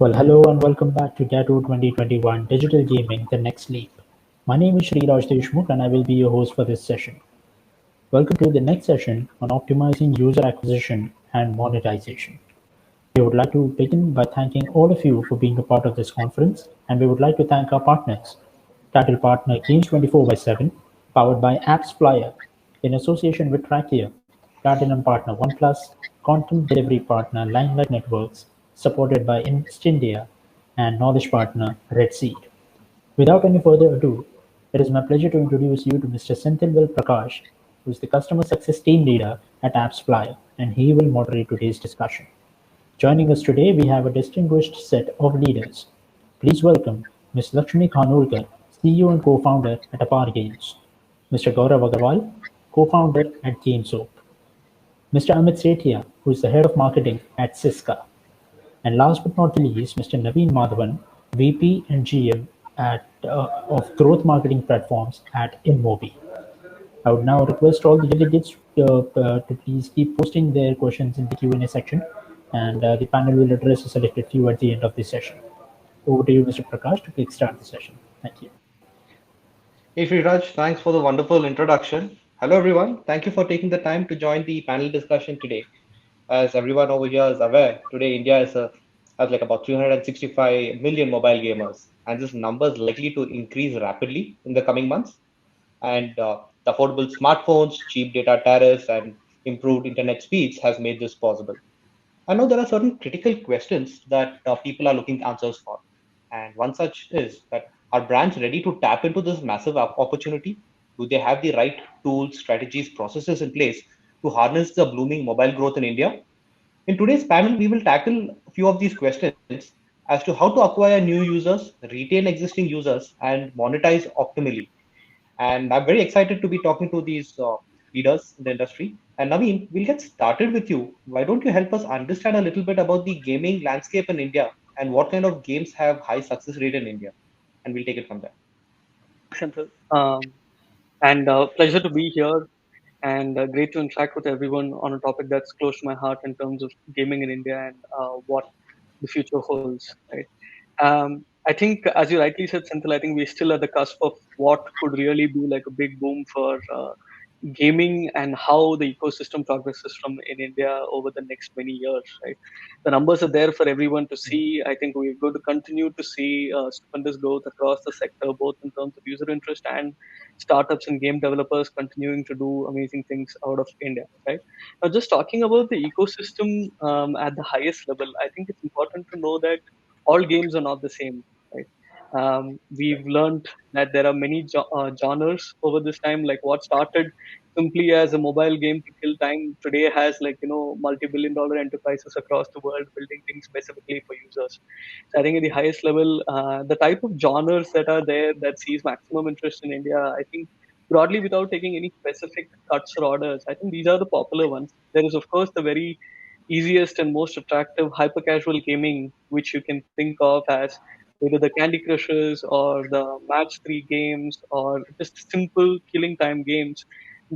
Well, hello and welcome back to Tattoo 2021 Digital Gaming The Next Leap. My name is Sriraj Deshmukh and I will be your host for this session. Welcome to the next session on optimizing user acquisition and monetization. We would like to begin by thanking all of you for being a part of this conference, and we would like to thank our partners. Title partner Games 24 by 7, powered by AppsFlyer, in association with Trachea, Platinum partner OnePlus, content delivery partner Limelight Networks, supported by Instindia, and knowledge partner Red Seed. Without any further ado, it is my pleasure to introduce you to Mr. Senthilvel Prakash, who is the customer success team leader at AppsFlyer, and he will moderate today's discussion. Joining us today, we have a distinguished set of leaders. Please welcome Ms. Laxmi Khanolkar, CEO and co-founder at Apar Games, Mr. Gaurav Agarwal, co-founder at Gamezop, Mr. Amit Sethiya, who is the head of marketing at SYSKA, and last but not the least, Mr. Navin Madhavan, VP and GM of growth marketing platforms at InMobi. I would now request all the delegates to please keep posting their questions in the Q&A section, and the panel will address a selected few at the end of the session. Over to you, Mr. Prakash, to kickstart the session. Thank you. Hey Sriraj, thanks for the wonderful introduction. Hello everyone, thank you for taking the time to join the panel discussion today. As everyone over here is aware, today India has like about 365 million mobile gamers, and this number is likely to increase rapidly in the coming months. And the affordable smartphones, cheap data tariffs, and improved internet speeds has made this possible. I know there are certain critical questions that people are looking answers for. And one such is that are brands ready to tap into this massive opportunity? Do they have the right tools, strategies, processes in place to harness the blooming mobile growth in India? In today's panel, we will tackle a few of these questions as to how to acquire new users, retain existing users, and monetize optimally. And I'm very excited to be talking to these leaders in the industry. And Naveen, we'll get started with you. Why don't you help us understand a little bit about the gaming landscape in India and what kind of games have high success rate in India? And we'll take it from there. Senthil. And pleasure to be here and great to interact with everyone on a topic that's close to my heart in terms of gaming in India and what the future holds. Right. I think, as you rightly said, Senthil, I think we're still at the cusp of what could really be like a big boom for gaming and how the ecosystem progresses from in India over the next many years, right? The numbers are there for everyone to see. I think we're going to continue to see stupendous growth across the sector, both in terms of user interest and startups and game developers continuing to do amazing things out of India, right? Now, just talking about the ecosystem at the highest level, I think it's important to know that all games are not the same, right? We've learned that there are many genres over this time. Like what started simply as a mobile game to kill time today has like multi-billion-dollar enterprises across the world building things specifically for users. So I think at the highest level, the type of genres that are there that sees maximum interest in India, I think broadly without taking any specific cuts or orders, I think these are the popular ones. There is of course the very easiest and most attractive hyper casual gaming, which you can think of as either the Candy Crushes or the Match 3 games or just simple killing time games,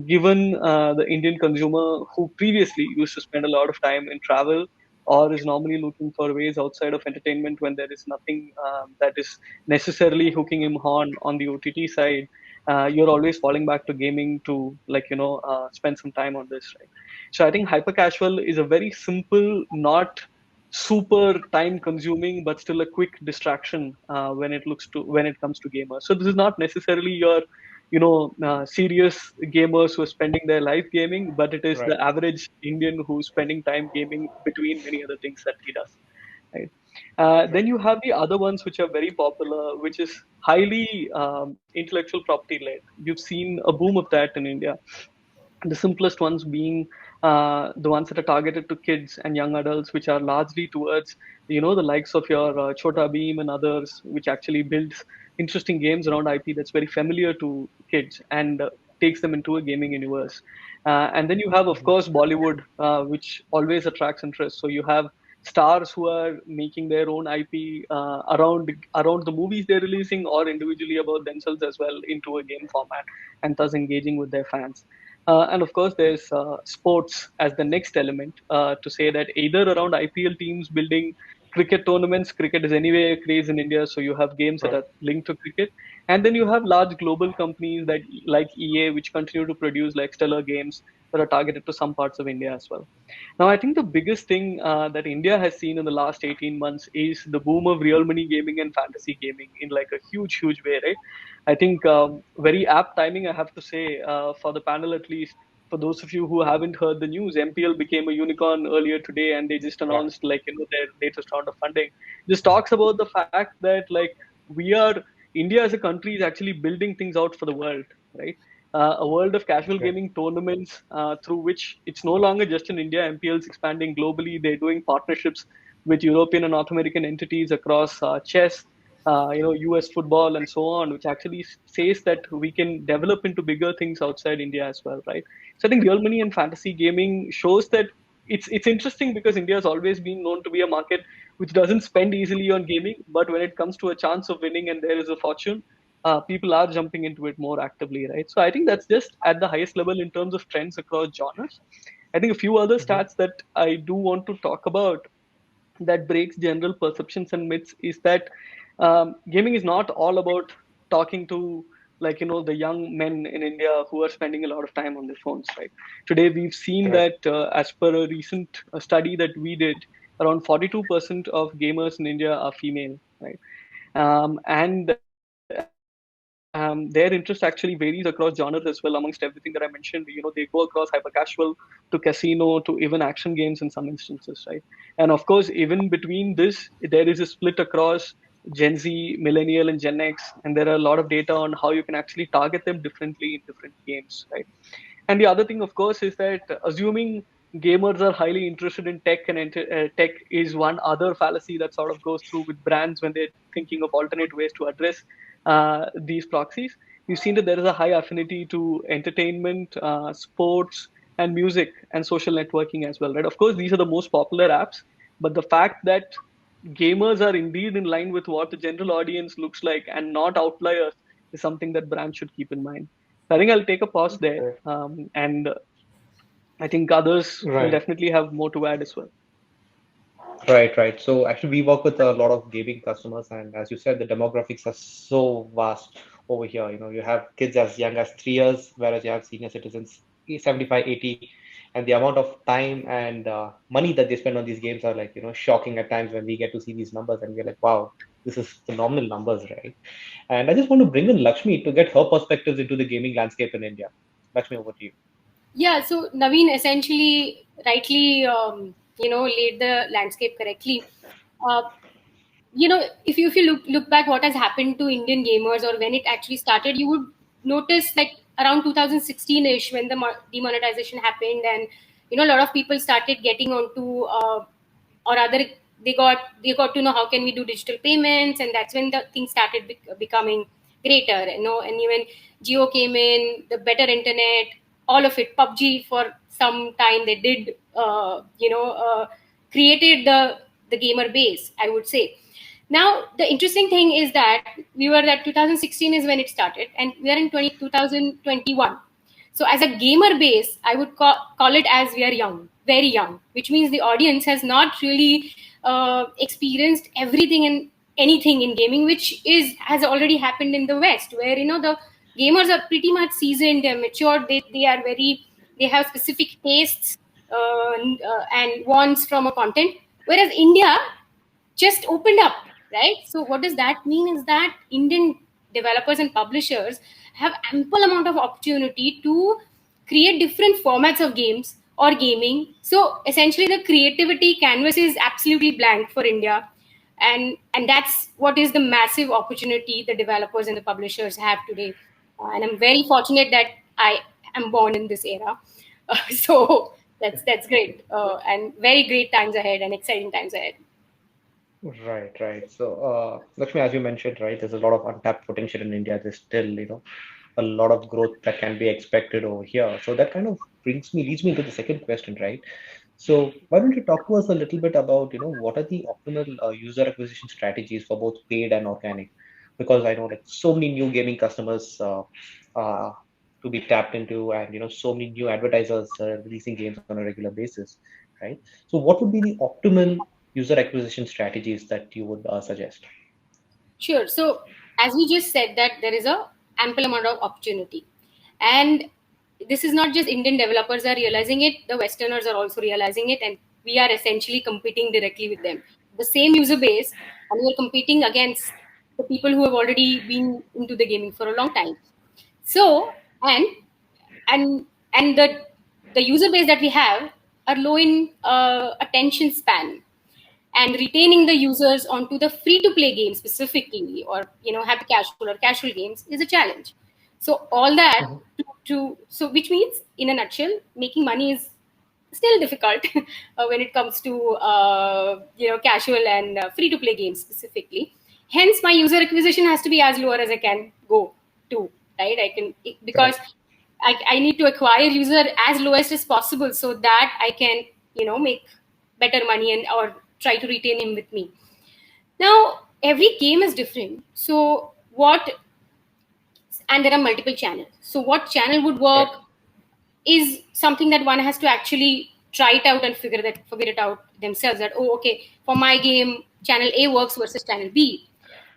given the Indian consumer who previously used to spend a lot of time in travel or is normally looking for ways outside of entertainment when there is nothing that is necessarily hooking him on the OTT side. You're always falling back to gaming to spend some time on this, right? So I think hyper casual is a very simple, not super time consuming but still a quick distraction when it comes to gamers. So this is not necessarily your serious gamers who are spending their life gaming, but it is Right. the average Indian who's spending time gaming between many other things that he does, right? Right. Then you have the other ones which are very popular, which is highly intellectual property led. You've seen a boom of that in India, the simplest ones being the ones that are targeted to kids and young adults, which are largely towards the likes of your Chota Beam and others, which actually builds interesting games around IP that's very familiar to kids and takes them into a gaming universe. And then you have, of course, Bollywood, which always attracts interest. So you have stars who are making their own IP around the movies they're releasing, or individually about themselves as well into a game format, and thus engaging with their fans. And of course, there's sports as the next element to say that either around IPL teams building cricket tournaments. Cricket is anyway a craze in India, so you have games that Right. are linked to cricket, and then you have large global companies that like EA, which continue to produce like stellar games that are targeted to some parts of India as well. Now, I think the biggest thing that India has seen in the last 18 months is the boom of real money gaming and fantasy gaming in like a huge, huge way, right? I think very apt timing, I have to say, for the panel at least. For those of you who haven't heard the news, MPL became a unicorn earlier today, and they just Yeah. announced like their latest round of funding. This talks about the fact that like we are India as a country is actually building things out for the world, right? A world of casual Right. gaming tournaments through which it's no longer just in India. MPL is expanding globally. They're doing partnerships with European and North American entities across chess, US football, and so on, which actually says that we can develop into bigger things outside India as well, right? So I think real money and fantasy gaming shows that it's interesting because India has always been known to be a market which doesn't spend easily on gaming, but when it comes to a chance of winning and there is a fortune, people are jumping into it more actively, right? So I think that's just at the highest level in terms of trends across genres. I think a few other Hmm. stats that I do want to talk about that breaks general perceptions and myths is that gaming is not all about talking to the young men in India who are spending a lot of time on their phones, right? Today we've seen Right. that as per a recent study that we did, around 42% of gamers in India are female, right? And their interest actually varies across genres as well amongst everything that I mentioned. They go across hyper casual to casino to even action games in some instances, right? And of course, even between this, there is a split across Gen Z, Millennial, and Gen X, and there are a lot of data on how you can actually target them differently in different games, right? And the other thing, of course, is that assuming gamers are highly interested in tech and tech is one other fallacy that sort of goes through with brands when they're thinking of alternate ways to address these proxies. We've seen that there is a high affinity to entertainment, sports, and music and social networking as well, right? Of course, these are the most popular apps, but the fact that gamers are indeed in line with what the general audience looks like and not outliers is something that brands should keep in mind. So I think I'll take a pause there, Right. and I think others will Right. definitely have more to add as well. Right, right. So actually, we work with a lot of gaming customers, and as you said, the demographics are so vast over here. You have kids as young as 3 years, whereas you have senior citizens 75, 80, and the amount of time and money that they spend on these games are like, shocking at times when we get to see these numbers, and we're like, wow, this is phenomenal numbers, right? And I just want to bring in Lakshmi to get her perspectives into the gaming landscape in India. Lakshmi, over to you. Yeah, so Naveen essentially rightly, laid the landscape correctly. Uh, if you look back, what has happened to Indian gamers or when it actually started, you would notice like around 2016ish when the demonetization happened, and a lot of people started getting onto or other they got to know how can we do digital payments, and that's when the things started becoming greater. And even Geo came in, the better internet, all of it. PUBG for some time they did, created the gamer base, I would say. Now, the interesting thing is that we were at 2016 is when it started, and we are in 2021. So, as a gamer base, I would call it as we are young, very young, which means the audience has not really experienced everything and anything in gaming, which has already happened in the West, where the gamers are pretty much seasoned, they're matured, they have specific tastes and wants from a content, whereas India just opened up, right? So what does that mean is that Indian developers and publishers have ample amount of opportunity to create different formats of games or gaming. So essentially the creativity canvas is absolutely blank for India. And that's what is the massive opportunity the developers and the publishers have today. And I'm very fortunate that I am born in this era. So that's great, and very great times ahead and exciting times ahead. Right, right. So, Lakshmi, as you mentioned, right, there's a lot of untapped potential in India. There's still, a lot of growth that can be expected over here. So that kind of leads me into the second question, right? So why don't you talk to us a little bit about, what are the optimal user acquisition strategies for both paid and organic? Because I know like so many new gaming customers uh, to be tapped into, and so many new advertisers releasing games on a regular basis, right? So what would be the optimal user acquisition strategies that you would suggest? Sure. So as we just said that there is a ample amount of opportunity, and this is not just Indian developers are realizing it, the Westerners are also realizing it, and we are essentially competing directly with them. The same user base, and we are competing against the people who have already been into the gaming for a long time. So and and the user base that we have are low in attention span, and retaining the users onto the free to play games specifically, or happy casual or casual games, is a challenge. So all that so which means, in a nutshell, making money is still difficult when it comes to casual and free to play games specifically. Hence my user acquisition has to be as low as I can go to, right? Because I need to acquire user as lowest as possible, so that I can make better money and or try to retain him with me. Now every game is different, and there are multiple channels. So what channel would work is something that one has to actually try it out and figure it out themselves. That, oh, okay, for my game, channel A works versus channel B.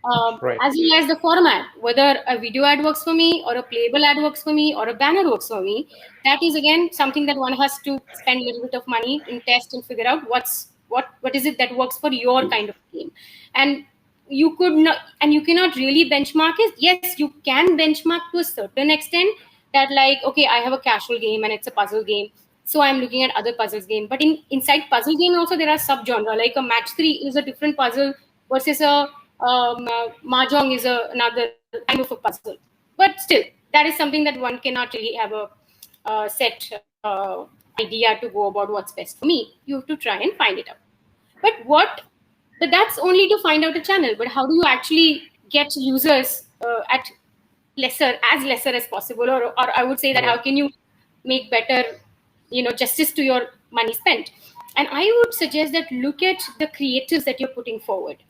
As well as the format, whether a video ad works for me, or a playable ad works for me, or a banner works for me. That is again something that one has to spend a little bit of money and test and figure out what is it that works for your kind of game. And you cannot really benchmark it. Yes, you can benchmark to a certain extent, that like, okay, I have a casual game and it's a puzzle game, so I'm looking at other puzzles game. But inside puzzle game also there are subgenre, like a match 3 is a different puzzle versus a mahjong is another type of a puzzle. But still, that is something that one cannot really have a set idea to go about what's best for me. You have to try and find it out. But that's only to find out a channel. But how do you actually get users at lesser as possible, or I would say that how can you make better justice to your money spent? And I would suggest that look at the creatives that you're putting forward,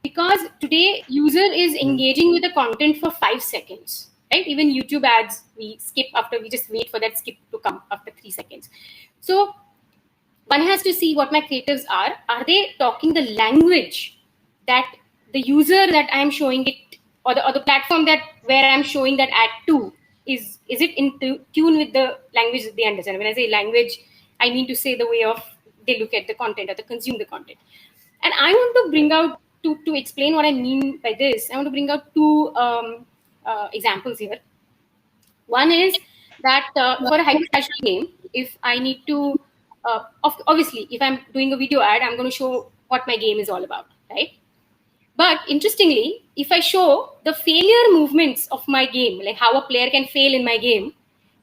because today user is engaging with the content for 5 seconds, right? Even YouTube ads, we just wait for that skip to come after 3 seconds. So one has to see what my creatives are they talking the language that the user that I am showing it, or the platform that where I'm showing that ad to, is it in tune with the language that they understand? When I say language, I mean to say the way of they look at the content or they consume the content. And I want to bring out to explain what I mean by this. I want to bring out two examples here. One is that for a hyper casual game, if I need to obviously if I'm doing a video ad, I'm going to show what my game is all about, right? But interestingly, if I show the failure movements of my game, like how a player can fail in my game,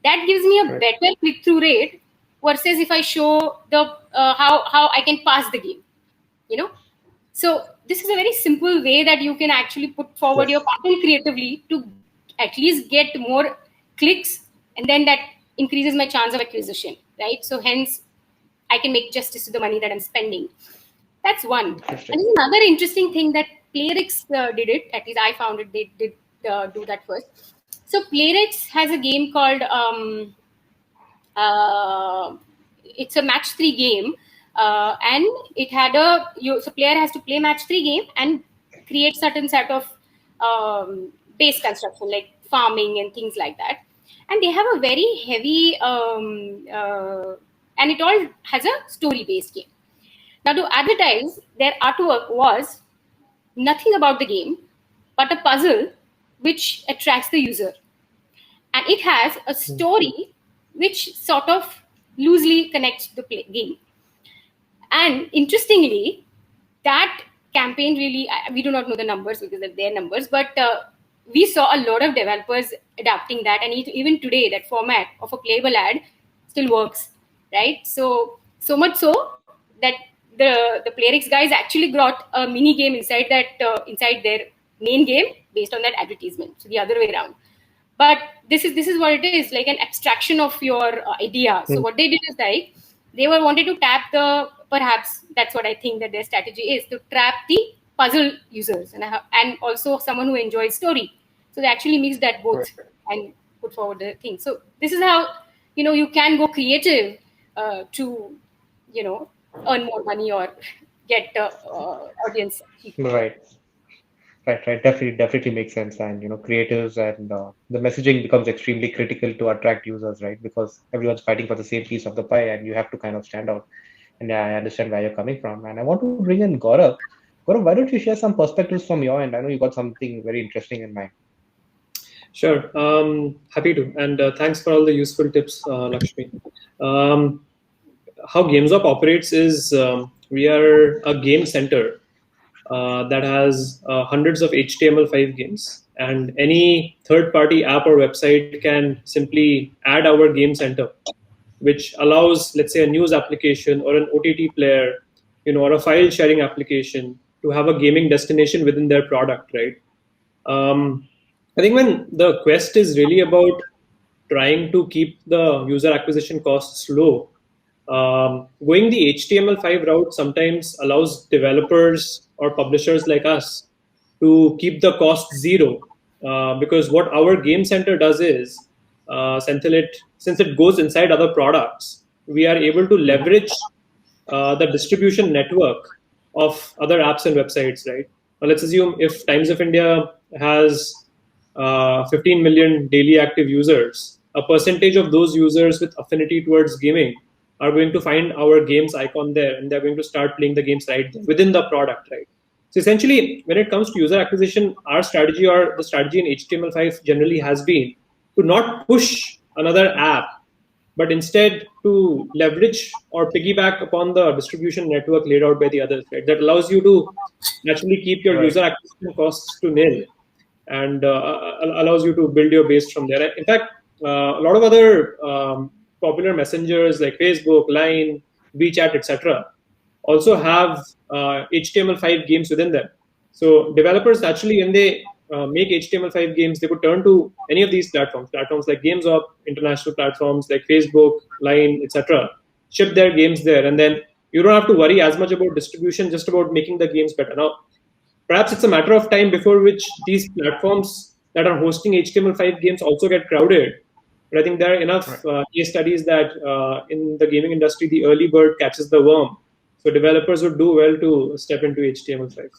that gives me a better click-through rate versus if I show the how I can pass the game. So this is a very simple way that you can actually put forward your content creatively to at least get more clicks, and then that increases my chance of acquisition, right? So hence, I can make justice to the money that I'm spending. That's one. And another interesting thing that Playrix did it, at least I found it, they did do that first. So Playrix has a game called, it's a match 3 game, and it had so player has to play match 3 game and create certain set of base construction, like farming and things like that. And they have a very heavy, and it all has a story-based game. Now, to advertise, their artwork was nothing about the game, but a puzzle which attracts the user. And it has a story which sort of loosely connects the game. And interestingly, that campaign really, we do not know the numbers because they're their numbers, but we saw a lot of developers adapting that. And even today, that format of a playable ad still works, right? So much so that the Playrix guys actually brought a mini game inside inside their main game based on that advertisement. So the other way around. But this is what it is, like an abstraction of your idea. So what they did is like they wanted to tap perhaps that's what I think that their strategy is, to trap the puzzle users and also someone who enjoys story. So they actually mixed that both and put forward the thing. So this is how you can go creative to earn more money or get audience people. Right. Right. Definitely makes sense. And creatives and the messaging becomes extremely critical to attract users, right? Because everyone's fighting for the same piece of the pie, and you have to kind of stand out. And yeah, I understand where you're coming from. And I want to bring in Gaurav. Gaurav, why don't you share some perspectives from your end? I know you got something very interesting in mind. Sure. Happy to. And thanks for all the useful tips, Lakshmi. Um, how Gamezop operates is we are a game center that has hundreds of HTML5 games, and any third-party app or website can simply add our game center, which allows, let's say, a news application or an OTT player, or a file sharing application to have a gaming destination within their product, right? I think when the quest is really about trying to keep the user acquisition costs low, going the HTML5 route sometimes allows developers or publishers like us to keep the cost zero. Because what our game center does is, since it goes inside other products, we are able to leverage the distribution network of other apps and websites, right? Now, let's assume if Times of India has 15 million daily active users, a percentage of those users with affinity towards gaming are going to find our games icon there, and they're going to start playing the games right there within the product, right? So essentially, when it comes to user acquisition, our strategy or the strategy in HTML5 generally has been to not push another app, but instead to leverage or piggyback upon the distribution network laid out by the others, right? That allows you to naturally keep your Right. user acquisition costs to nil, and allows you to build your base from there. In fact, a lot of other popular messengers like Facebook, Line, WeChat, etc., also have HTML5 games within them. So developers actually, when they make HTML5 games, they could turn to any of these platforms like Gamezop, international platforms like Facebook, Line, etc., ship their games there, and then you don't have to worry as much about distribution, just about making the games better. Now, perhaps it's a matter of time before which these platforms that are hosting HTML5 games also get crowded. But I think there are enough Right. case studies that in the gaming industry, the early bird catches the worm. So developers would do well to step into HTML5.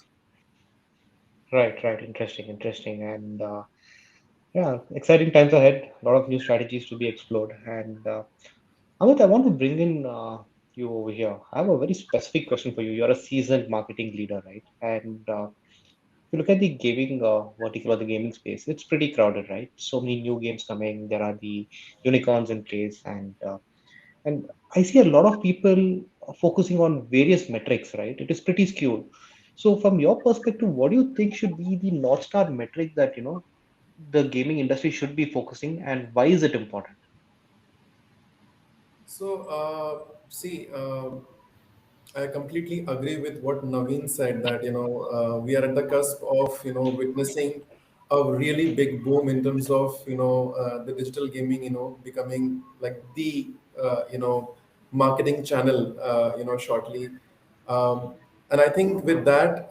Right. Interesting. And yeah, exciting times ahead. A lot of new strategies to be explored. And Amit, I want to bring in you over here. I have a very specific question for you. You're a seasoned marketing leader, right? And if you look at the gaming vertical or the gaming space, it's pretty crowded, right? So many new games coming. There are the unicorns in place, and I see a lot of people focusing on various metrics, right? It is pretty skewed. So, from your perspective, what do you think should be the North Star metric that the gaming industry should be focusing, and why is it important? So, see, I completely agree with what Navin said that, we are at the cusp of, witnessing a really big boom in terms of, the digital gaming, becoming like the, marketing channel, shortly. Um, and I think with that,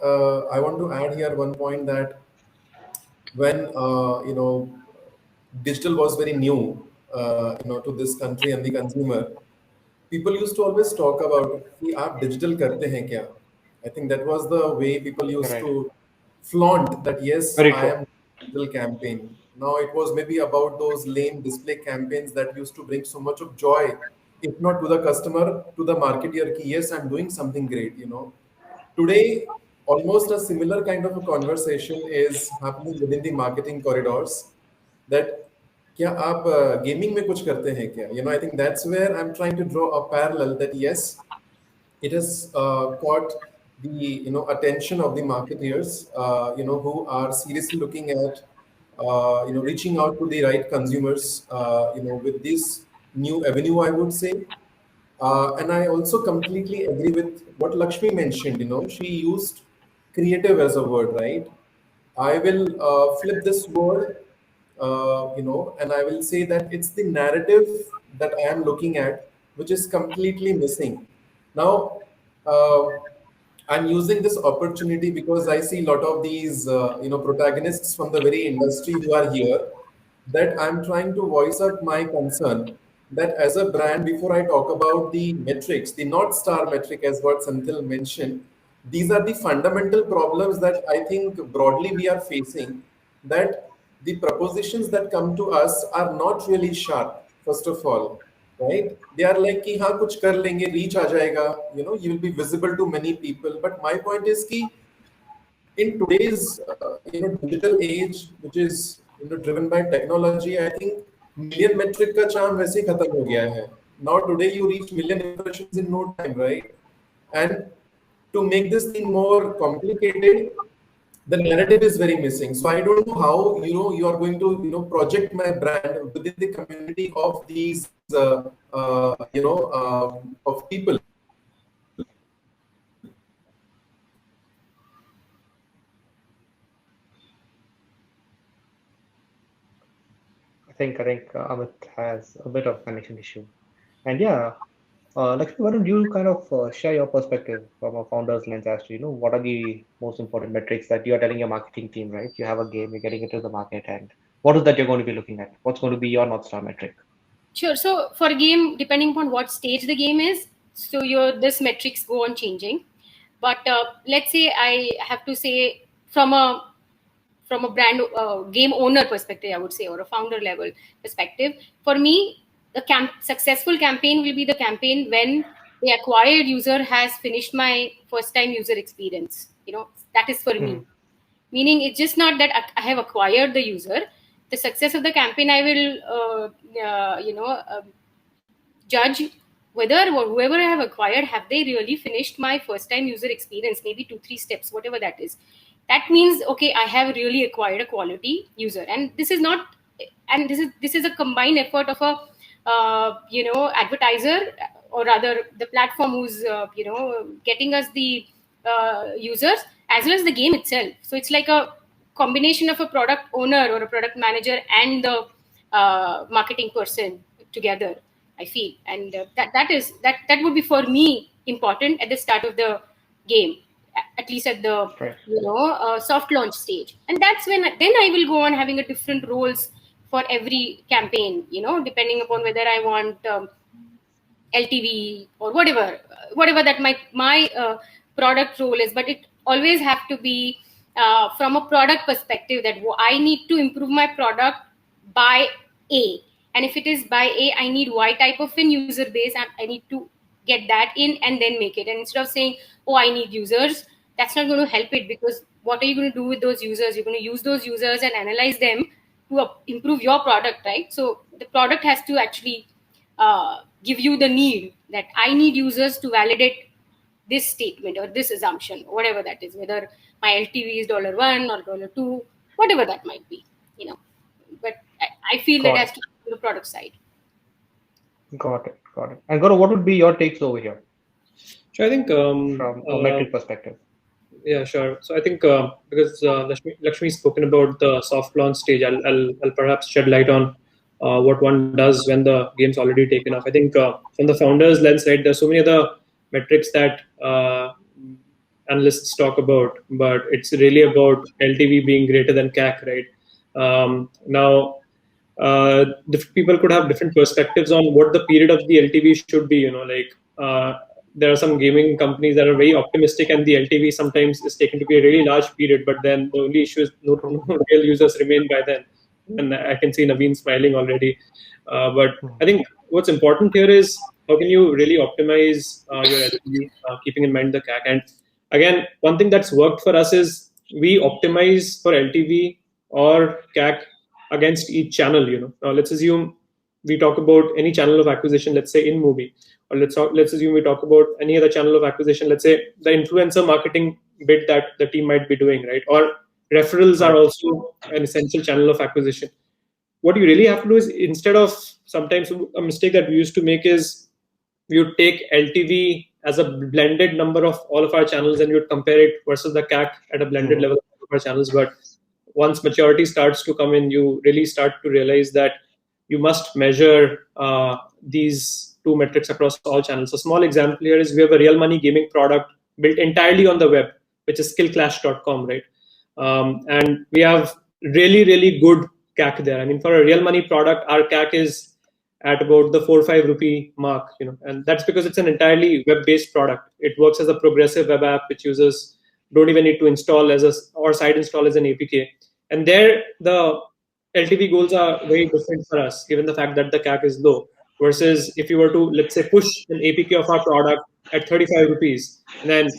I want to add here one point that when, digital was very new, to this country and the consumer, people used to always talk about कि आप digital करते हैं क्या? I think that was the way people used Right. to flaunt that yes, Very I true. am digital campaign. Now it was maybe about those lame display campaigns that used to bring so much of joy, if not to the customer, to the marketer, कि yes, I'm doing something great. Today, almost a similar kind of a conversation is happening within the marketing corridors that क्या आप gaming में कुछ करते हैं क्या? I think that's where I'm trying to draw a parallel that yes, it has caught the attention of the marketeers, who are seriously looking at reaching out to the right consumers, with this new avenue, I would say. And I also completely agree with what Lakshmi mentioned. She used creative as a word, right? I will flip this word, and I will say that it's the narrative that I am looking at, which is completely missing. Now, I'm using this opportunity because I see a lot of these, protagonists from the very industry who are here, that I'm trying to voice up my concern that as a brand, before I talk about the metrics, the North Star metric, as what Senthil mentioned, These are the fundamental problems that I think broadly we are facing, that the propositions that come to us are not really sharp, first of all, right? They are like, ki, हाँ कुछ कर लेंगे, reach आ जाएगा, you will be visible to many people. But my point is कि in today's digital age, which is driven by technology, I think million metric का charm वैसे ही खत्म हो गया है. Now today you reach million impressions in no time, right? And to make this thing more complicated, the narrative is very missing. So I don't know how you are going to project my brand within the community of these of people. I think Amit has a bit of connection issue. And yeah, Lakshmi, why don't you kind of share your perspective from a founder's lens as to, what are the most important metrics that you're telling your marketing team, right? You have a game, you're getting it to the market, and what is that you're going to be looking at? What's going to be your North Star metric? Sure. So for a game, depending upon what stage the game is, so this metrics go on changing. But let's say I have to say from a brand game owner perspective, I would say, or a founder level perspective, for me, the successful campaign will be the campaign when the acquired user has finished my first time user experience. That is for me. Meaning it's just not that I have acquired the user. The success of the campaign, I will, judge whether whoever I have acquired, have they really finished my first time user experience, maybe 2-3 steps, whatever that is. That means, okay, I have really acquired a quality user. And this is a combined effort of a, advertiser, or rather the platform who's, getting us the users, as well as the game itself. So it's like a combination of a product owner or a product manager and the marketing person together, I feel. And that would be for me important at the start of the game, at least at the soft launch stage. And that's when then I will go on having a different roles for every campaign, depending upon whether I want LTV or whatever that my product role is. But it always have to be from a product perspective, that I need to improve my product by A. And if it is by A, I need Y type of an user base, and I need to get that in and then make it. And instead of saying, oh, I need users, that's not going to help it, because what are you going to do with those users? You're going to use those users and analyze them to improve your product, right? So the product has to actually give you the need that I need users to validate this statement or this assumption, whatever that is, whether my LTV is $1 or $2, whatever that might be, But I feel that has to be the product side. Got it. And Gaurav, what would be your takes over here? So I think from a metric perspective. Yeah, sure. So I think because Laxmi spoken about the soft launch stage, I'll perhaps shed light on what one does when the game's already taken off. I think from the founder's lens, right, there's so many other metrics that analysts talk about, but it's really about LTV being greater than CAC, right? Now, different people could have different perspectives on what the period of the LTV should be. There are some gaming companies that are very optimistic, and the LTV sometimes is taken to be a really large period, but then the only issue is no real users remain by then. And I can see Navin smiling already. But I think what's important here is how can you really optimize your LTV, keeping in mind the CAC. And again, one thing that's worked for us is we optimize for LTV or CAC against each channel. Now let's assume we talk about any channel of acquisition, let's say InMobi, or let's assume we talk about any other channel of acquisition, let's say the influencer marketing bit that the team might be doing, right? Or referrals are also an essential channel of acquisition. What you really have to do is, instead of, sometimes a mistake that we used to make is we would take LTV as a blended number of all of our channels and you would compare it versus the CAC at a blended level of our channels. But once maturity starts to come in, you really start to realize that you must measure these two metrics across all channels. A small example here is we have a real money gaming product built entirely on the web, which is skillclash.com, right? And we have really, really good CAC there. I mean, for a real money product, our CAC is at about the 4 or 5 rupee mark, and that's because it's an entirely web-based product. It works as a progressive web app which users don't even need to install or side install as an APK. And there, the LTV goals are very different for us, given the fact that the CAC is low. Versus if you were to, let's say, push an APK of our product at 35 rupees, and then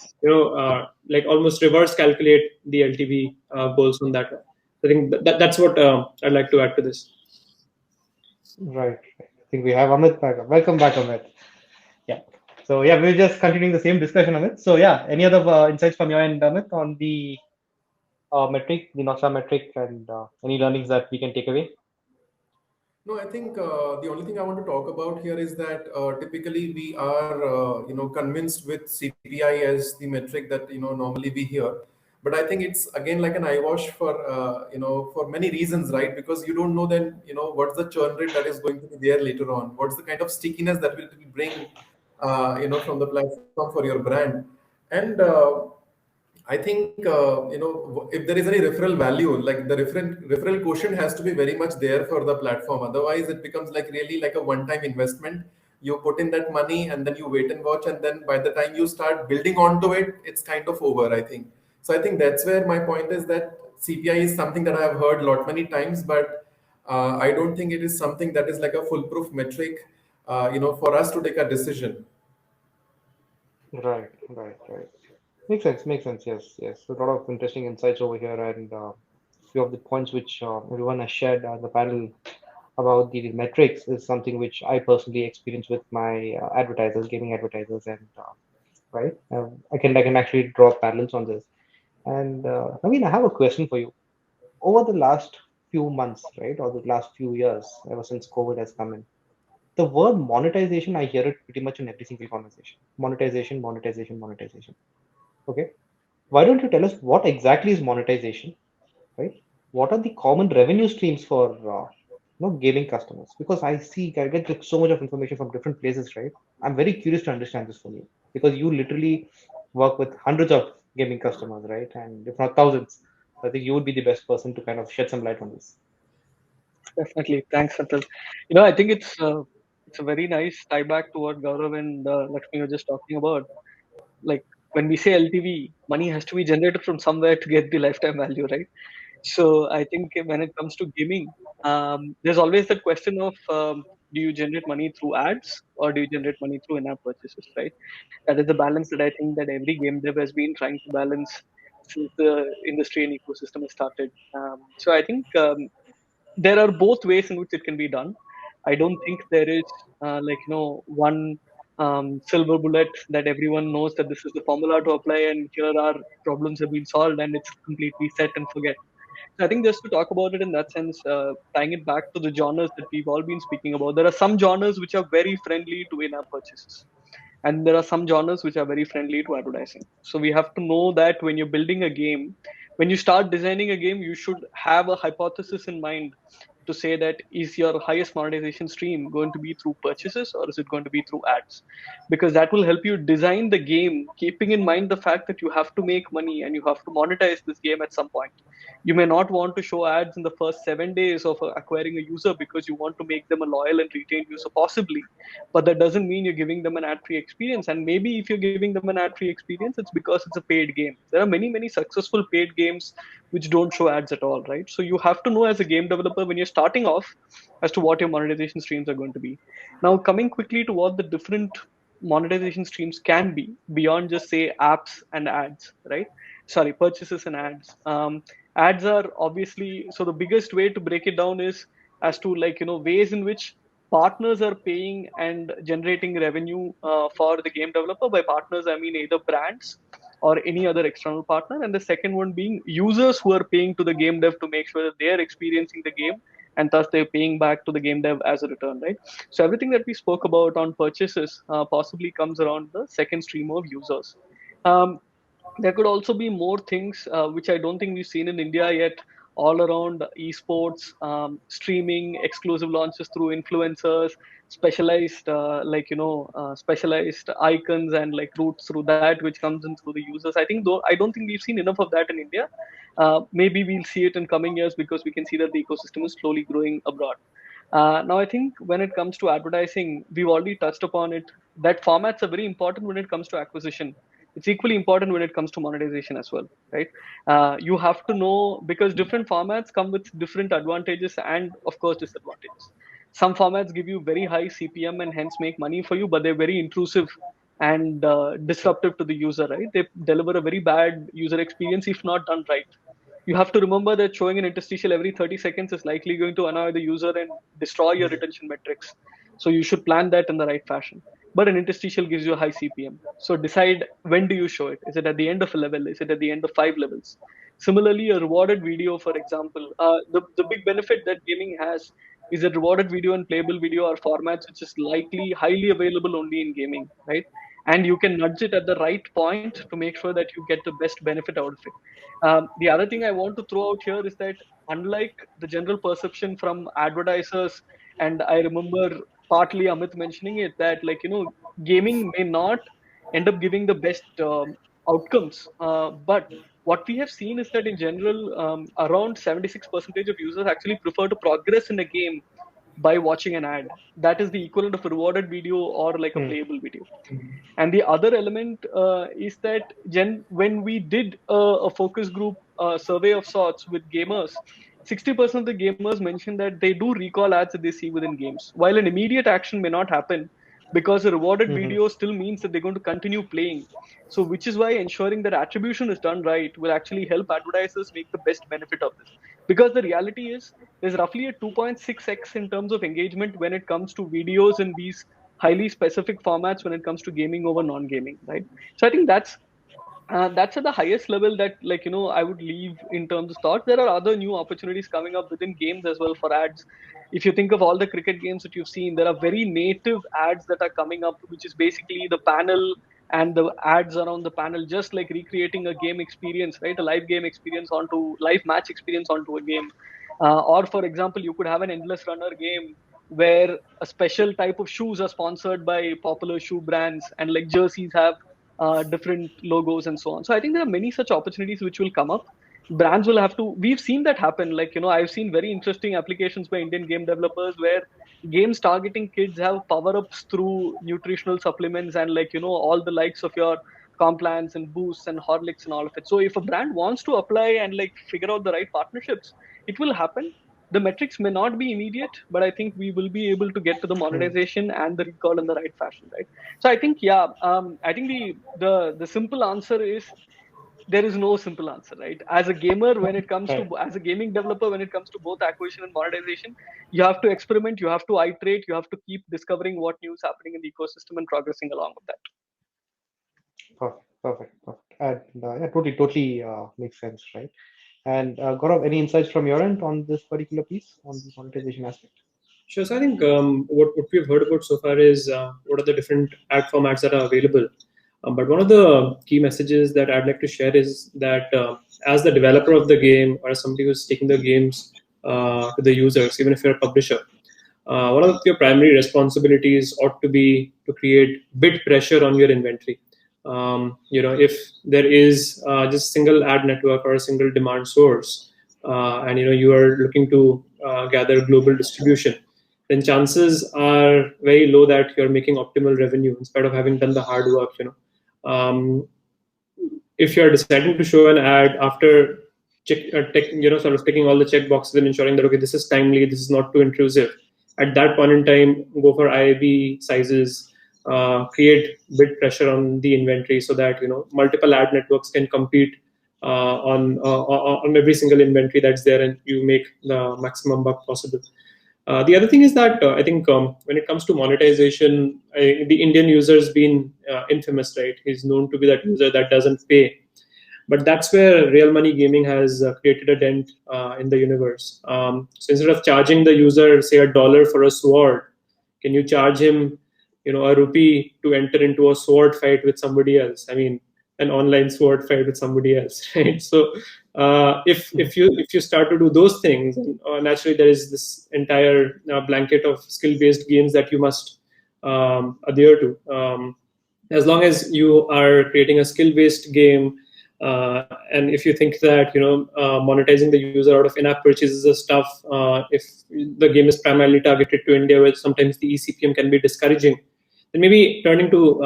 like almost reverse calculate the LTV goals on that one. I think that's what I'd like to add to this. Right. I think we have Amit back. Welcome back, Amit. Yeah. So yeah, we're just continuing the same discussion, Amit. So yeah, any other insights from your end, Amit, on the metric, the North Star metric, and any learnings that we can take away? No, I think the only thing I want to talk about here is that typically we are, convinced with CPI as the metric that normally we hear. But I think it's again like an eyewash for for many reasons, right? Because you don't know then what's the churn rate that is going to be there later on. What's the kind of stickiness that will bring from the platform for your brand, and I think if there is any referral value, like the referral quotient has to be very much there for the platform. Otherwise, it becomes like really like a one-time investment. You put in that money and then you wait and watch, and then by the time you start building onto it, it's kind of over, I think. So I think that's where my point is that CPI is something that I have heard many times, but I don't think it is something that is like a foolproof metric, for us to take a decision. Right, right, right. Makes sense, makes sense. Yes, yes. A lot of interesting insights over here, and few of the points which everyone has shared on the panel about the metrics is something which I personally experience with my advertisers, gaming advertisers, and right. I can actually draw parallels on this. And I mean, I have a question for you. Over the last few months, right, or the last few years, ever since COVID has come in, the word monetization, I hear it pretty much in every single conversation. Monetization, monetization, monetization. Okay. Why don't you tell us what exactly is monetization, right? What are the common revenue streams for gaming customers? Because I get like so much of information from different places, right? I'm very curious to understand this from you because you literally work with hundreds of gaming customers, right? And if not thousands, I think you would be the best person to kind of shed some light on this. Definitely. Thanks, Senthil. I think it's a very nice tie back to what Gaurav and Laxmi were just talking about. Like when we say LTV, money has to be generated from somewhere to get the lifetime value, right? So I think when it comes to gaming, there's always that question of do you generate money through ads or do you generate money through in-app purchases, right? That is the balance that I think that every game dev has been trying to balance since the industry and ecosystem has started. So I think there are both ways in which it can be done. I don't think there is one silver bullet that everyone knows that this is the formula to apply and here our problems have been solved and it's completely set and forget. So I think just to talk about it in that sense, tying it back to the genres that we've all been speaking about, there are some genres which are very friendly to in-app purchases and there are some genres which are very friendly to advertising. So we have to know that when you're building a game, when you start designing a game, you should have a hypothesis in mind to say that is your highest monetization stream going to be through purchases or is it going to be through ads, because that will help you design the game keeping in mind the fact that you have to make money and you have to monetize this game at some point. You may not want to show ads in the first 7 days of acquiring a user because you want to make them a loyal and retained user possibly, but that doesn't mean you're giving them an ad-free experience. And maybe if you're giving them an ad-free experience, it's because it's a paid game. There are many successful paid games which don't show ads at all, right? So you have to know as a game developer when you're starting off as to what your monetization streams are going to be. Now, coming quickly to what the different monetization streams can be beyond just say apps and ads, right? Sorry, purchases and ads. Ads are obviously, so the biggest way to break it down is as to ways in which partners are paying and generating revenue for the game developer. By partners, I mean either brands or any other external partner. And the second one being users who are paying to the game dev to make sure that they are experiencing the game and thus they're paying back to the game dev as a return, right? So everything that we spoke about on purchases possibly comes around the second stream of users. Um, there could also be more things which I don't think we've seen in India yet, all around esports, streaming, exclusive launches through influencers, specialized specialized icons and like routes through that, which comes in through the users. I think though I don't think we've seen enough of that in India. Maybe we'll see it in coming years because we can see that the ecosystem is slowly growing abroad. Now, I think when it comes to advertising, we've already touched upon it, that formats are very important when it comes to acquisition. It's equally important when it comes to monetization as well, right? You have to know, because different formats come with different advantages and, of course, disadvantages. Some formats give you very high CPM and hence make money for you, but they're very intrusive and disruptive to the user, right? They deliver a very bad user experience if not done right. You have to remember that showing an interstitial every 30 seconds is likely going to annoy the user and destroy your retention metrics. So you should plan that in the right fashion. But an interstitial gives you a high CPM. So decide, when do you show it? Is it at the end of a level? Is it at the end of 5 levels? Similarly, a rewarded video, for example, the big benefit that gaming has is that rewarded video and playable video are formats which is likely highly available only in gaming, right? And you can nudge it at the right point to make sure that you get the best benefit out of it. The other thing I want to throw out here is that, unlike the general perception from advertisers, and I remember partly Amit mentioning it, that, like, gaming may not end up giving the best outcomes, but what we have seen is that in general, around 76% of users actually prefer to progress in a game by watching an ad. That is the equivalent of a rewarded video or like a Hmm. playable video. And the other element is that when we did a focus group survey of sorts with gamers, 60% of the gamers mentioned that they do recall ads that they see within games. While an immediate action may not happen, because a rewarded Hmm. video still means that they're going to continue playing. So, which is why ensuring that attribution is done right will actually help advertisers make the best benefit of this. Because the reality is, there's roughly a 2.6x in terms of engagement when it comes to videos in these highly specific formats when it comes to gaming over non-gaming, right? So I think that's at the highest level that, like, I would leave in terms of thoughts. There are other new opportunities coming up within games as well for ads. If you think of all the cricket games that you've seen, there are very native ads that are coming up, which is basically the panel and the ads around the panel, just like recreating a game experience, right? A live game experience onto live match experience onto a game. Or for example, you could have an endless runner game where a special type of shoes are sponsored by popular shoe brands, and like jerseys have different logos and so on. So I think there are many such opportunities which will come up. Brands will have to. We've seen that happen. Like, I've seen very interesting applications by Indian game developers where games targeting kids have power ups through nutritional supplements and, like, all the likes of your Complans and Boosts and Horlicks and all of it. So if a brand wants to apply and like figure out the right partnerships, it will happen. The metrics may not be immediate, but I think we will be able to get to the Hmm. monetization and the recall in the right fashion, right? So I think, yeah, I think the simple answer is, there is no simple answer, right? As a gamer, when it comes to Right. as a gaming developer, when it comes to both acquisition and monetization, you have to experiment, you have to iterate, you have to keep discovering what new is happening in the ecosystem and progressing along with that. Perfect. Perfect. Perfect. And yeah, totally makes sense, right? And Gaurav, any insights from your end on this particular piece on the monetization aspect? Sure. So I think what we've heard about so far is what are the different ad formats that are available. But one of the key messages that I'd like to share is that as the developer of the game or as somebody who's taking the games to the users, even if you're a publisher, one of your primary responsibilities ought to be to create bid pressure on your inventory. If there is just single ad network or a single demand source, and you are looking to gather global distribution, then chances are very low that you're making optimal revenue instead of having done the hard work. If you're deciding to show an ad after sort of ticking all the check boxes and ensuring that, okay, this is timely, this is not too intrusive, at that point in time, go for IAB sizes, create bid pressure on the inventory so that multiple ad networks can compete on every single inventory that's there, and you make the maximum buck possible. The other thing is that I think when it comes to monetization, the Indian user has been infamous, right? He's known to be that user that doesn't pay. But that's where real money gaming has created a dent in the universe. So instead of charging the user, say, $1 for a sword, can you charge him, a rupee to enter into a sword fight with somebody else? I mean, an online sword fight with somebody else, right? So if you start to do those things, naturally there is this entire blanket of skill-based games that you must adhere to. As long as you are creating a skill-based game And if you think that monetizing the user out of in-app purchases is tough, if the game is primarily targeted to India, where sometimes the eCPM can be discouraging, then maybe turning to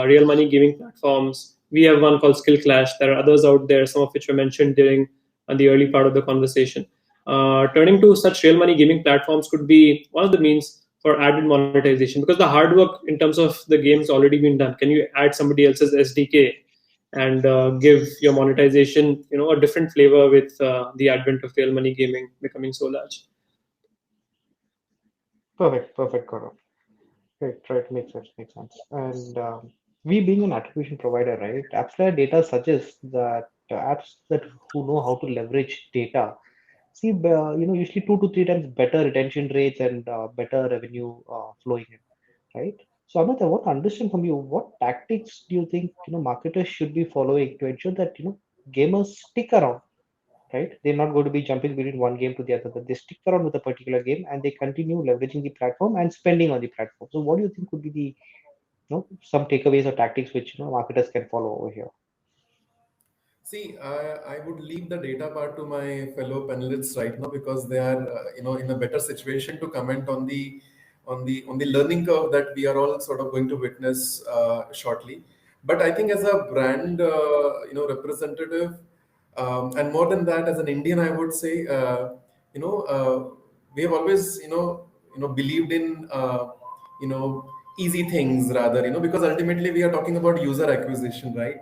real money gaming platforms. We have one called Skill Clash. There are others out there, some of which were mentioned during the early part of the conversation. Turning to such real money gaming platforms could be one of the means for added monetization, because the hard work in terms of the game's already been done. Can you add somebody else's SDK and give your monetization a different flavor with the advent of real money gaming becoming so large? Perfect, Gaurav. Right, makes sense. And we being an attribution provider, right? AppsFlyer data suggests that apps that who know how to leverage data see, usually 2 to 3 times better retention rates and better revenue flowing in, right? So Amit, I want to understand from you, what tactics do you think marketers should be following to ensure that gamers stick around, right? They're not going to be jumping between one game to the other, that they stick around with a particular game and they continue leveraging the platform and spending on the platform. So what do you think would be the some takeaways or tactics which marketers can follow over here? See, I would leave the data part to my fellow panelists right now because they are, in a better situation to comment on the learning curve that we are all sort of going to witness shortly. But I think as a brand, representative, and more than that, as an Indian, I would say, we have always, believed in, easy things rather, because ultimately we are talking about user acquisition, right?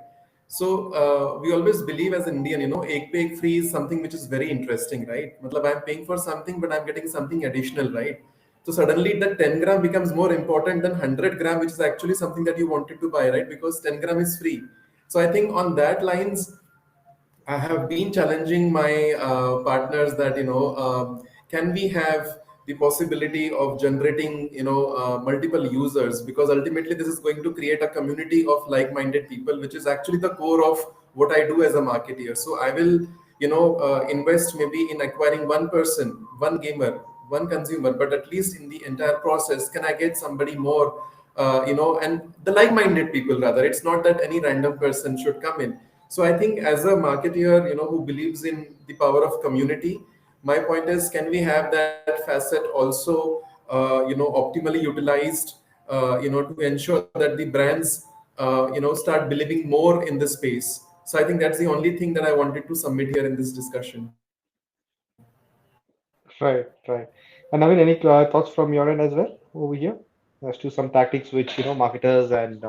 So we always believe as an Indian, egg pay free is something which is very interesting, right? Matlab, I'm paying for something, but I'm getting something additional, right? So suddenly that 10 gram becomes more important than 100 gram, which is actually something that you wanted to buy, right? Because 10 gram is free. So I think on that lines, I have been challenging my partners that can we have the possibility of generating multiple users, because ultimately this is going to create a community of like-minded people, which is actually the core of what I do as a marketeer. So I will invest maybe in acquiring one person, one gamer, one consumer, but at least in the entire process, can I get somebody more? And the like-minded people rather. It's not that any random person should come in. So I think as a marketeer, who believes in the power of community, my point is, can we have that facet also, optimally utilized, to ensure that the brands, start believing more in this space. So I think that's the only thing that I wanted to submit here in this discussion. Right. And Navin, any thoughts from your end as well over here as to some tactics which marketers and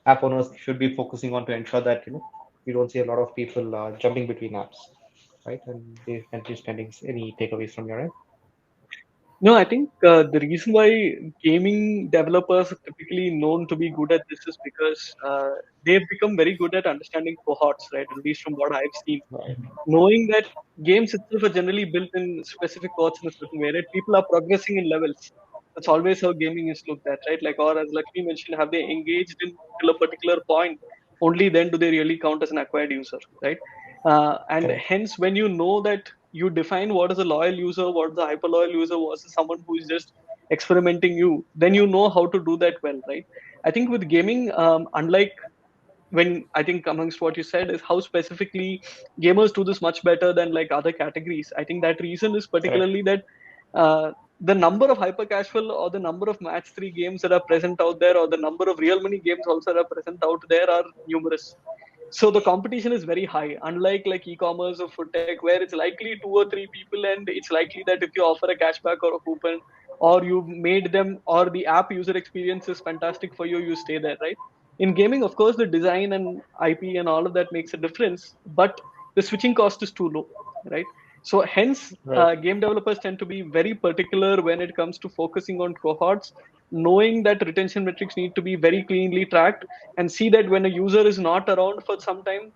app owners should be focusing on to ensure that you don't see a lot of people jumping between apps, right? And they continue spending. Any takeaways from your end? No, I think the reason why gaming developers are typically known to be good at this is because they've become very good at understanding cohorts, right? At least from what I've seen, Right. knowing that games itself are generally built in specific cohorts in a certain way, right? People are progressing in levels. That's always how gaming is looked at, right? Like, or as Lakshmi mentioned, have they engaged in till a particular point? Only then do they really count as an acquired user, right? And Correct. hence, when you know that you define what is a loyal user, what is a hyper loyal user versus someone who is just experimenting you, then you know how to do that well, right? I think with gaming, unlike when I think amongst what you said is how specifically gamers do this much better than like other categories. I think that reason is Correct. particularly that the number of hyper casual or the number of match three games that are present out there or the number of real money games also that are present out there are numerous. So the competition is very high, unlike like e-commerce or food tech where it's likely 2 or 3 people and it's likely that if you offer a cashback or a coupon or you've made them or the app user experience is fantastic for you, you stay there, right? In gaming, of course, the design and IP and all of that makes a difference, but the switching cost is too low, right? So hence, Right. game developers tend to be very particular when it comes to focusing on cohorts, knowing that retention metrics need to be very cleanly tracked, and see that when a user is not around for some time,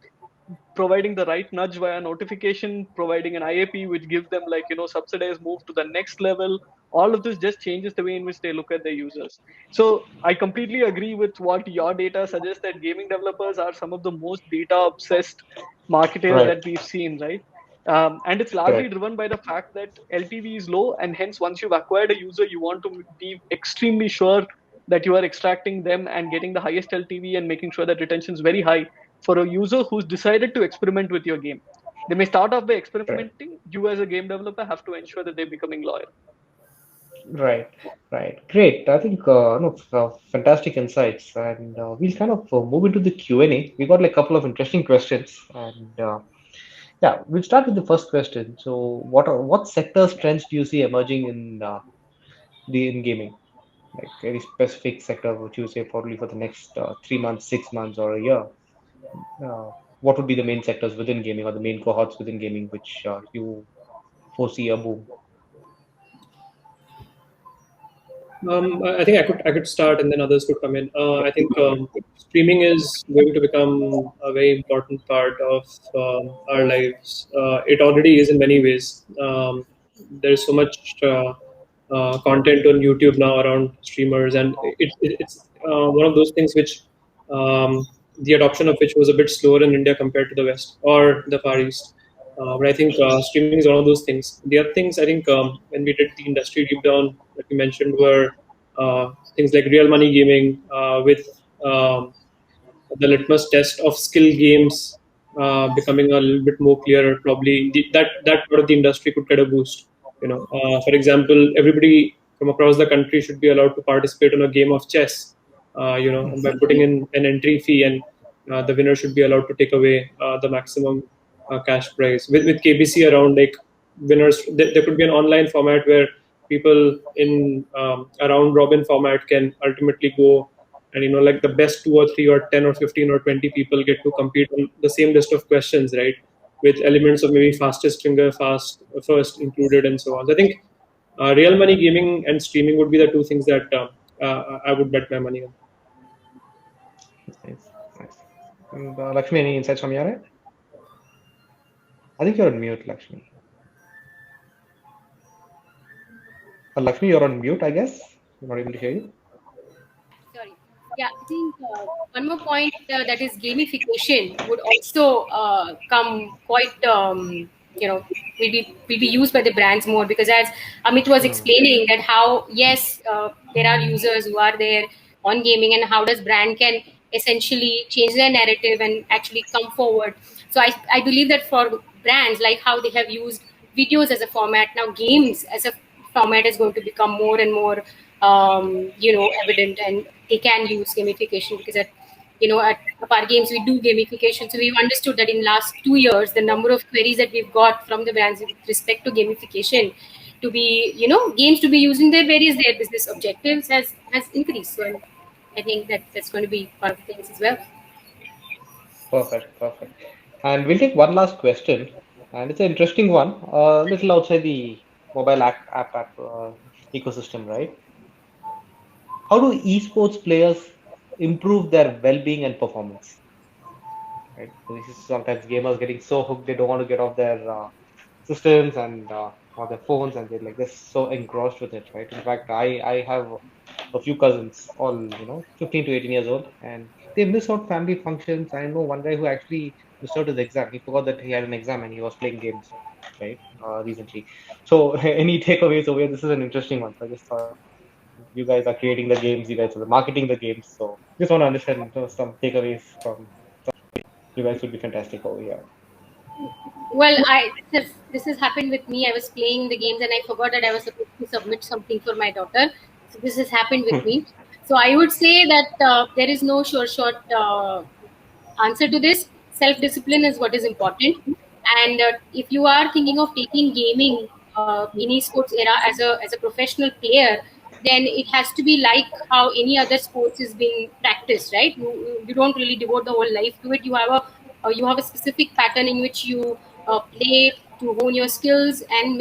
providing the right nudge via notification, providing an IAP which gives them like subsidized move to the next level. All of this just changes the way in which they look at their users. So I completely agree with what your data suggests that gaming developers are some of the most data obsessed marketers Right. that we've seen, right? And it's largely Correct. driven by the fact that LTV is low, and hence once you've acquired a user, you want to be extremely sure that you are extracting them and getting the highest LTV and making sure that retention is very high for a user who's decided to experiment with your game. They may start off by experimenting. You as a game developer have to ensure that they're becoming loyal. Right, right. Great. I think no, fantastic insights, and we'll kind of move into the Q&A. We got like a couple of interesting questions, and yeah, we'll start with the first question. So, what sectors trends do you see emerging in gaming? Like any specific sector, would you say probably for the next 3 months, 6 months, or a year? Uh, what would be the main sectors within gaming or the main cohorts within gaming which you foresee a boom? I think I could start and then others could come in. I think streaming is going to become a very important part of our lives. It already is in many ways. There's so much content on YouTube now around streamers, and it's one of those things which the adoption of which was a bit slower in India compared to the West or the Far East. But I think streaming is one of those things. The other things I think when we did the industry deep down that you mentioned were things like real money gaming with the litmus test of skill games becoming a little bit more clearer. Probably that part of the industry could get a boost. For example, everybody from across the country should be allowed to participate in a game of chess. By putting in an entry fee, and the winner should be allowed to take away the maximum cash prize. With KBC around, like winners, there could be an online format where people in a round robin format can ultimately go, and like the best 2 or 3 or 10 or 15 or 20 people get to compete on the same list of questions, right, with elements of maybe fastest finger first included and so on. So I think real money gaming and streaming would be the two things that I would bet my money on. Nice, nice. And Lakshmi, any insights from your end? I think you're on mute, Lakshmi. Lakshmi, you're on mute, I guess. We're not able to hear you. Sorry. Yeah, I think one more point that is gamification would also come quite, will be used by the brands more, because as Amit was explaining that how, yes, there are users who are there on gaming, and how does brand can essentially change their narrative and actually come forward. So I believe that for brands, like how they have used videos as a format, now games as a format is going to become more and more evident, and they can use gamification, because at Apar Games we do gamification. So we've understood that in last 2 years the number of queries that we've got from the brands with respect to gamification to be games to be using their business objectives has increased. So I think that's going to be part of the things as well. Perfect, perfect. And we'll take one last question, and it's an interesting one, a little outside the mobile app ecosystem, right? How do esports players improve their well-being and performance? Right. So this is sometimes gamers getting so hooked they don't want to get off their systems and or their phones, and they're so engrossed with it, right? In fact, I have a few cousins, all 15 to 18 years old, and they miss out family functions. I know one guy who actually missed out his exam. He forgot that he had an exam and he was playing games, right? Recently. So any takeaways over here? This is an interesting one. So I just thought you guys are creating the games, you guys are marketing the games. So just want to understand some takeaways from you guys would be fantastic over here. Well, this has happened with me. I was playing the games and I forgot that I was supposed to submit something for my daughter. So this has happened with me. So I would say that there is no short answer to this. Self-discipline is what is important. And if you are thinking of taking gaming in esports era as a professional player, then it has to be like how any other sports is being practiced, right? You don't really devote the whole life to it. You have a specific pattern in which you play to hone your skills and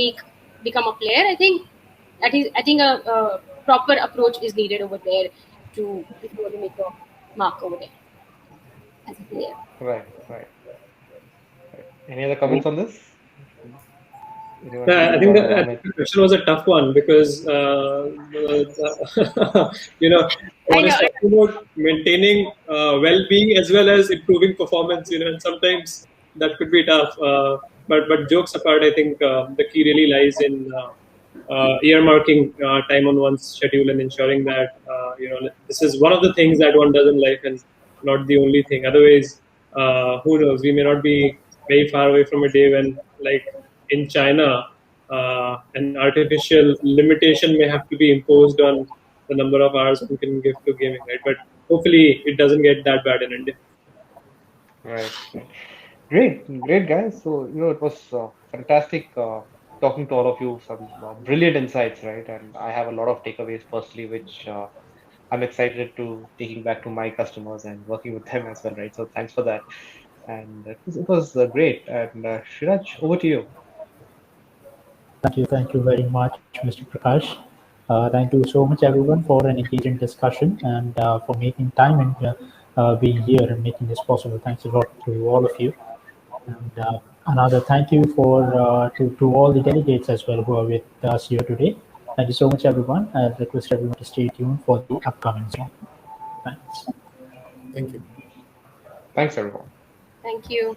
become a player. I think a proper approach is needed over there to if you want to make a mark over there as a player. Right, right. Any other comments on this? I think the question was a tough one because one is talking about maintaining well-being as well as improving performance. And sometimes that could be tough. But jokes apart, I think the key really lies in earmarking time on one's schedule and ensuring that this is one of the things that one does in life and not the only thing. Otherwise, who knows? We may not be very far away from a day when, like in China, an artificial limitation may have to be imposed on the number of hours one can give to gaming, right? But hopefully, it doesn't get that bad in India. Right. Right. Great, guys. So, it was fantastic talking to all of you. Some brilliant insights, right? And I have a lot of takeaways personally, which I'm excited to taking back to my customers and working with them as well, right? So, thanks for that. And it was great. And Shiraj, over to you. Thank you very much, Mr. Prakash. Thank you so much, everyone, for an engaging discussion and for making time and being here and making this possible. Thanks a lot to all of you. And another thank you to all the delegates as well who are with us here today. Thank you so much, everyone. I request everyone to stay tuned for the upcoming zone. Thanks. Thank you. Thanks, everyone. Thank you.